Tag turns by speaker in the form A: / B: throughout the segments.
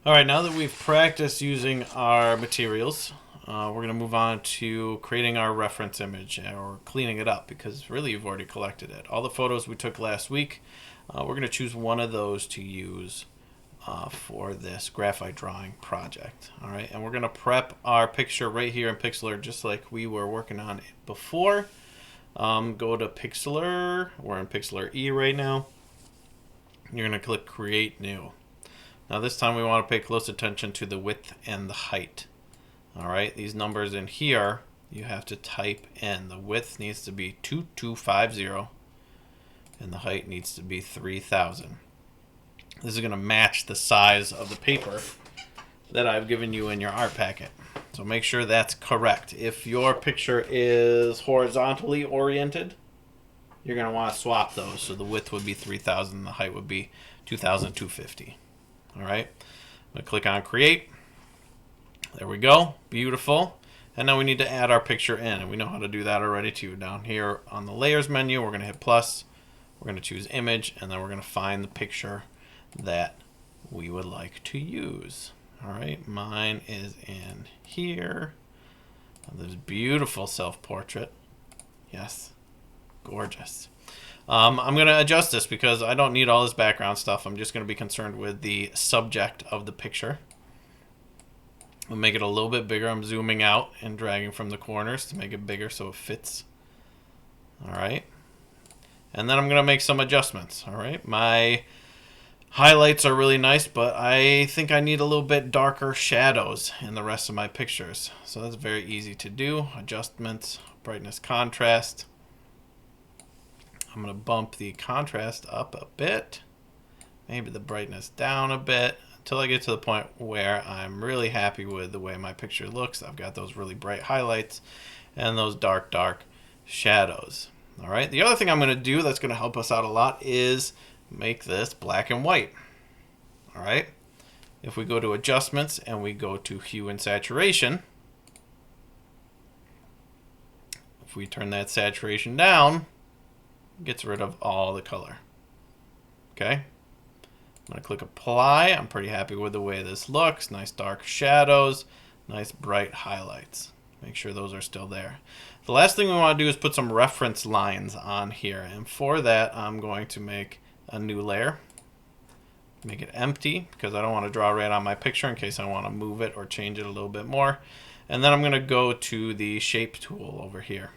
A: All right, now that we've practiced using our materials, we're going to move on to creating our reference image or cleaning it up because really you've already collected it. All the photos we took last week, we're going to choose one of those to use for this graphite drawing project. All right, and we're going to prep our picture right here in Pixlr just like we were working on it before. Go to Pixlr. We're in Pixlr E right now. You're going to click Create New. Now this time we want to pay close attention to the width and the height. Alright, these numbers in here you have to type in. The width needs to be 2250 and the height needs to be 3000. This is going to match the size of the paper that I've given you in your art packet. So make sure that's correct. If your picture is horizontally oriented, you're going to want to swap those. So the width would be 3000 and the height would be 2250. All right, I'm going to click on create. There we go. Beautiful. And now we need to add our picture in, and we know how to do that already too. Down here on the layers menu, we're going to hit plus. We're going to choose image, and then we're going to find the picture that we would like to use. All right, mine is in here. This beautiful self-portrait. Yes, gorgeous. I'm going to adjust this because I don't need all this background stuff. I'm just going to be concerned with the subject of the picture. We'll make it a little bit bigger. I'm zooming out and dragging from the corners to make it bigger so it fits. All right. And then I'm going to make some adjustments. All right. My highlights are really nice, but I think I need a little bit darker shadows in the rest of my pictures. So that's very easy to do. Adjustments, brightness, contrast. I'm going to bump the contrast up a bit, maybe the brightness down a bit, until I get to the point where I'm really happy with the way my picture looks. I've got those really bright highlights and those dark shadows. All right. The other thing I'm going to do that's going to help us out a lot is make this black and white. All right. If we go to adjustments and we go to hue and saturation, if we turn that saturation down, gets rid of all the color. Okay, I'm going to click apply. I'm pretty happy with the way this looks. Nice dark shadows, nice bright highlights. Make sure those are still there. The last thing we want to do is put some reference lines on here, and for that I'm going to make a new layer. Make it empty because I don't want to draw right on my picture in case I want to move it or change it a little bit more. And then I'm going to go to the shape tool over here.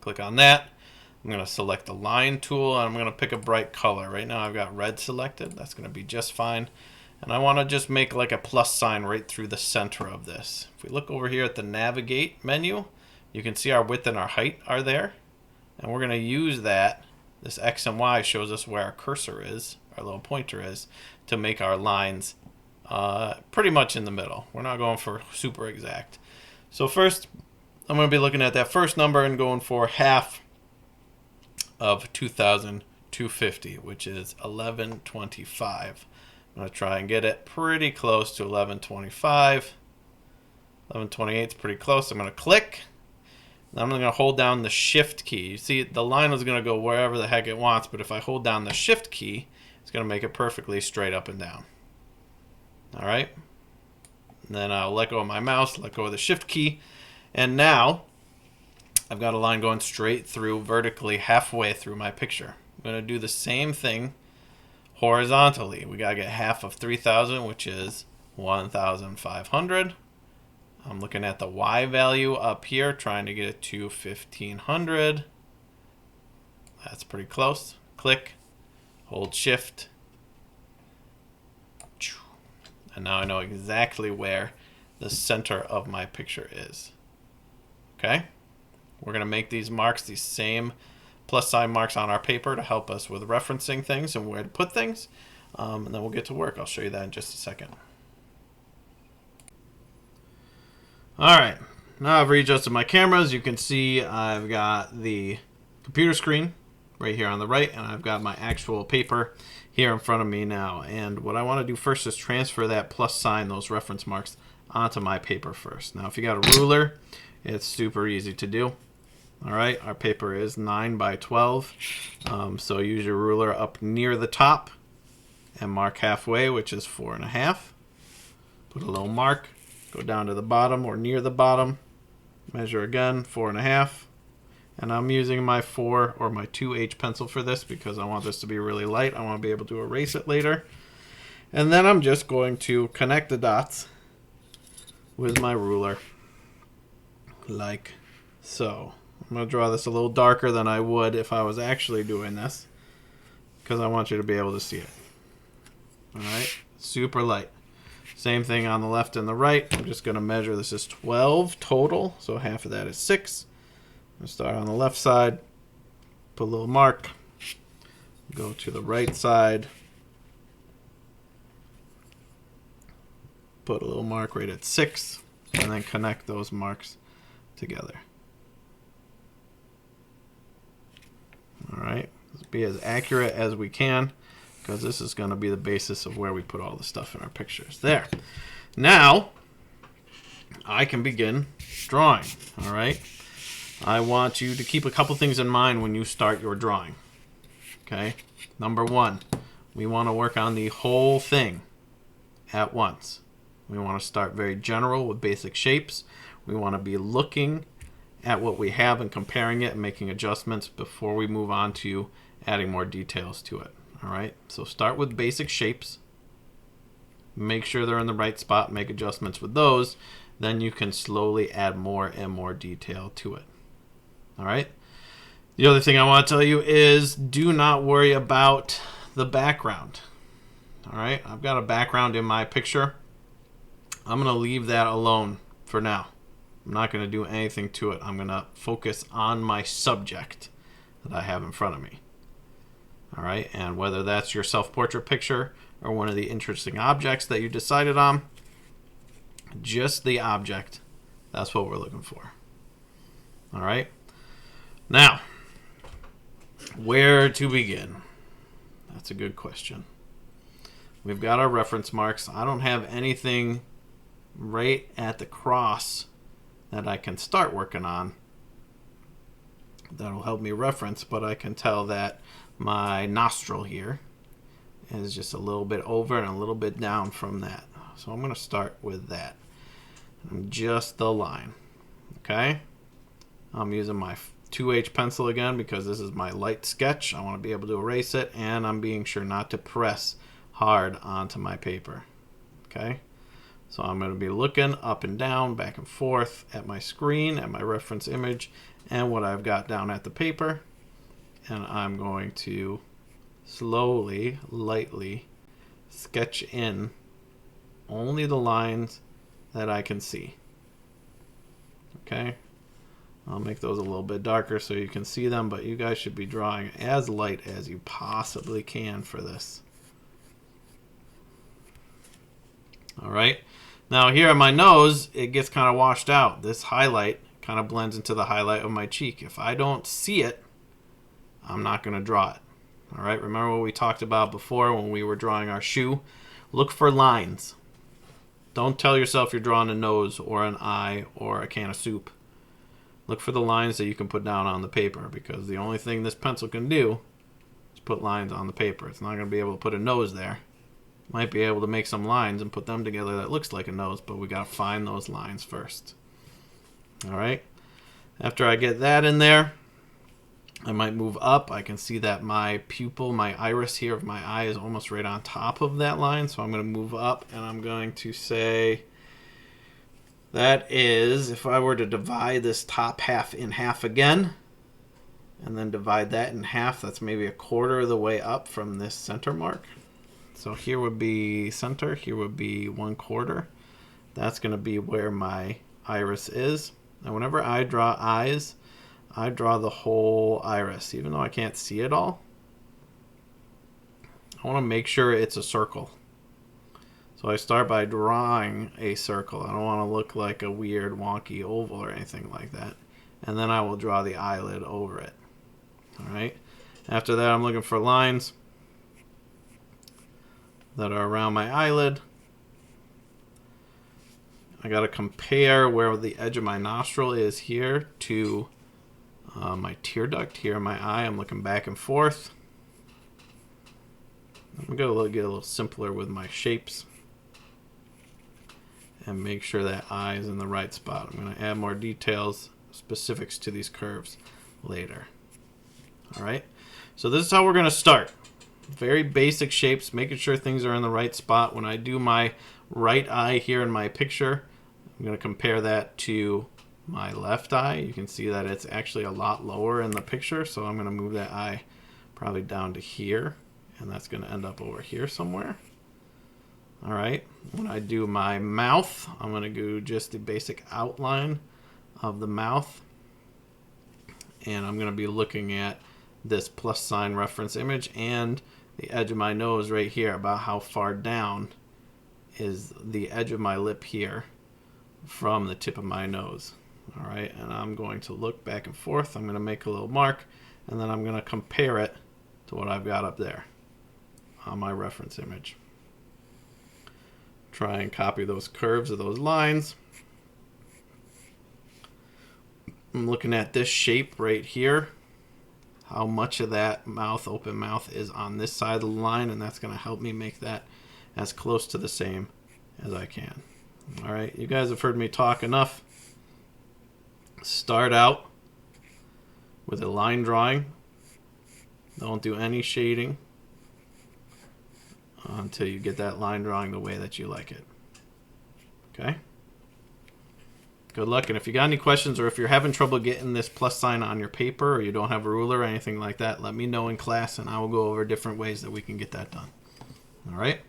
A: Click on that. I'm going to select the line tool and I'm going to pick a bright color. Right now I've got red selected. That's going to be just fine. And I want to just make like a plus sign right through the center of this. If we look over here at the navigate menu, you can see our width and our height are there. And we're going to use that. This X and Y shows us where our cursor is, our little pointer is, to make our lines pretty much in the middle. We're not going for super exact. So first, I'm going to be looking at that first number and going for half of 2250, which is 1125. I'm going to try and get it pretty close to 1125. 1128 is pretty close. I'm going to click. Then I'm going to hold down the shift key. You see, the line is going to go wherever the heck it wants, but if I hold down the shift key, it's going to make it perfectly straight up and down. All right. And then I'll let go of my mouse, let go of the shift key, and now I've got a line going straight through vertically halfway through my picture. I'm going to do the same thing horizontally. We got to get half of 3000, which is 1500. I'm looking at the Y value up here, trying to get it to 1500. That's pretty close. Click, hold shift. And now I know exactly where the center of my picture is. Okay? We're going to make these marks, these same plus sign marks on our paper to help us with referencing things and where to put things. And then we'll get to work. I'll show you that in just a second. All right. Now I've readjusted my cameras. You can see I've got the computer screen right here on the right, and I've got my actual paper here in front of me now. And what I want to do first is transfer that plus sign, those reference marks, onto my paper first. Now, if you got a ruler, it's super easy to do. All right, our paper is 9 by 12, so use your ruler up near the top and mark halfway, which is 4.5. Put a little mark, go down to the bottom or near the bottom, measure again, 4.5. And I'm using my 4 or my 2H pencil for this because I want this to be really light. I want to be able to erase it later. And then I'm just going to connect the dots with my ruler, like so. I'm going to draw this a little darker than I would if I was actually doing this, because I want you to be able to see it. Alright, super light. Same thing on the left and the right. I'm just going to measure. This is 12 total, so half of that is 6. I'm going to start on the left side, put a little mark, go to the right side, put a little mark right at 6, and then connect those marks together. Alright, let's be as accurate as we can, because this is going to be the basis of where we put all the stuff in our pictures. There. Now, I can begin drawing. Alright, I want you to keep a couple things in mind when you start your drawing. Okay, number 1, we want to work on the whole thing at once. We want to start very general with basic shapes. We want to be looking at what we have and comparing it and making adjustments before we move on to adding more details to it. Alright, so start with basic shapes. Make sure they're in the right spot, make adjustments with those. Then you can slowly add more and more detail to it. Alright, the other thing I want to tell you is do not worry about the background. Alright, I've got a background in my picture. I'm going to leave that alone for now. I'm not going to do anything to it. I'm going to focus on my subject that I have in front of me. All right, and whether that's your self-portrait picture or one of the interesting objects that you decided on, just the object, that's what we're looking for. All right, now, where to begin? That's a good question. We've got our reference marks. I don't have anything right at the cross that I can start working on that'll help me reference, but I can tell that my nostril here is just a little bit over and a little bit down from that. So I'm going to start with that. Just the line. Okay? I'm using my 2H pencil again because this is my light sketch. I want to be able to erase it, and I'm being sure not to press hard onto my paper. Okay? So I'm going to be looking up and down, back and forth at my screen, at my reference image, and what I've got down at the paper. And I'm going to slowly, lightly sketch in only the lines that I can see. Okay? I'll make those a little bit darker so you can see them, but you guys should be drawing as light as you possibly can for this. Alright? Now here on my nose, it gets kind of washed out. This highlight kind of blends into the highlight of my cheek. If I don't see it, I'm not going to draw it. All right, remember what we talked about before when we were drawing our shoe? Look for lines. Don't tell yourself you're drawing a nose or an eye or a can of soup. Look for the lines that you can put down on the paper, because the only thing this pencil can do is put lines on the paper. It's not going to be able to put a nose there. Might be able to make some lines and put them together that looks like a nose, but we got to find those lines first. All right, after I get that in there, I might move up. I can see that my pupil, my iris here of my eye is almost right on top of that line. So I'm going to move up and I'm going to say that is, if I were to divide this top half in half again, and then divide that in half, that's maybe a quarter of the way up from this center mark. So here would be center, here would be 1/4. That's going to be where my iris is. Now whenever I draw eyes, I draw the whole iris, even though I can't see it all. I want to make sure it's a circle. So I start by drawing a circle. I don't want to look like a weird wonky oval or anything like that. And then I will draw the eyelid over it. Alright. After that, I'm looking for lines that are around my eyelid. I got to compare where the edge of my nostril is here to my tear duct here in my eye. I'm looking back and forth. I'm going to get a little simpler with my shapes and make sure that eye is in the right spot. I'm going to add more details, specifics to these curves later. All right, so this is how we're going to start. Very basic shapes, making sure things are in the right spot. When I do my right eye here in my picture, I'm going to compare that to my left eye. You can see that it's actually a lot lower in the picture, so I'm going to move that eye probably down to here, and that's going to end up over here somewhere. All right, when I do my mouth, I'm going to do just the basic outline of the mouth, and I'm going to be looking at this plus sign reference image and the edge of my nose right here, about how far down is the edge of my lip here from the tip of my nose. All right, and I'm going to look back and forth. I'm going to make a little mark, and then I'm going to compare it to what I've got up there on my reference image. Try and copy those curves of those lines. I'm looking at this shape right here, how much of that mouth, open mouth, is on this side of the line, and that's going to help me make that as close to the same as I can. All right, you guys have heard me talk enough. Start out with a line drawing. Don't do any shading until you get that line drawing the way that you like it. Okay? Good luck, and if you got any questions or if you're having trouble getting this plus sign on your paper or you don't have a ruler or anything like that, let me know in class and I will go over different ways that we can get that done. All right?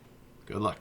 A: Good luck.